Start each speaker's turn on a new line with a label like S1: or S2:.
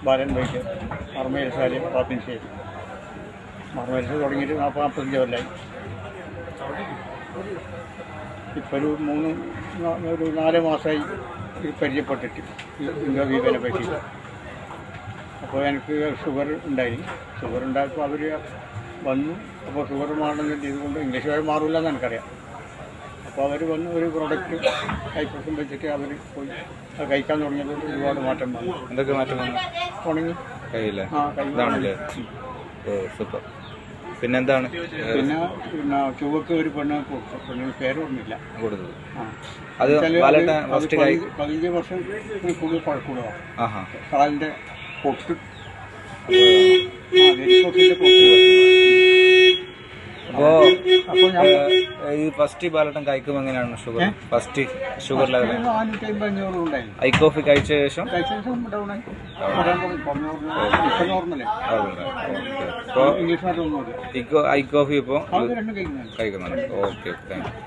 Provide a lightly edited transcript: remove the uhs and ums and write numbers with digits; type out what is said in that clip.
S1: ബാലൻ വൈദ്യർ മർമേൽസാല് പാപ്പിൻശ്ശേരി മർമേൽസ് തുടങ്ങിയിട്ട് 40-45 കൊല്ലമായി. ഇപ്പോൾ ഒരു 4 മാസമായി പരിചയപ്പെട്ടിട്ട് ഇൻഡോവീബനെ പറ്റി. അപ്പോൾ എനിക്ക് ഷുഗർ ഉണ്ടായപ്പോൾ അവർ വന്നു. അപ്പോൾ ഷുഗർ മാറണമെന്ന് ഇതുകൊണ്ട് ഇംഗ്ലീഷ് മാറില്ല എന്ന് എനിക്കറിയാം. അപ്പോൾ അവർ വന്ന് ഒരു പ്രോഡക്റ്റ് കൈപ്രസം വെച്ചിട്ട് അവർ പോയി അത് കഴിക്കാൻ തുടങ്ങിയത് ഒരുപാട് മാറ്റം വന്നു.
S2: എന്തൊക്കെ മാറ്റം വന്നു?
S1: ഉണങ്ങി
S2: കയ്യില്ലേ?
S1: ഇതാണല്ലേ.
S2: സൂപ്പർ. പിന്നെന്താണ്?
S1: പിന്നെ ചുവക്ക് ഒരു പെണ്ണിന് പേര് ഓർമ്മയില്ല കൊടുത്തത്.
S2: അത്
S1: 15 വർഷം കൂടുതൽ പഴക്കൂടതാണ്. കാലിൻ്റെ പൊട്ട്
S2: ഈ ഫസ്റ്റ് ബാലട്ടം കഴിക്കുമ്പോൾ എങ്ങനെയാണ് ഷുഗർ? ഫസ്റ്റ് ഷുഗർ ലെവൽ
S1: 450-500 ഉണ്ടായിരുന്നു.
S2: ഐ കോഫി കഴിച്ച ശേഷം
S1: ഇംഗ്ലീഷ്
S2: ഐ കോഫി ഇപ്പോൾ കഴിക്കുന്നുണ്ട്. Okay, thank you.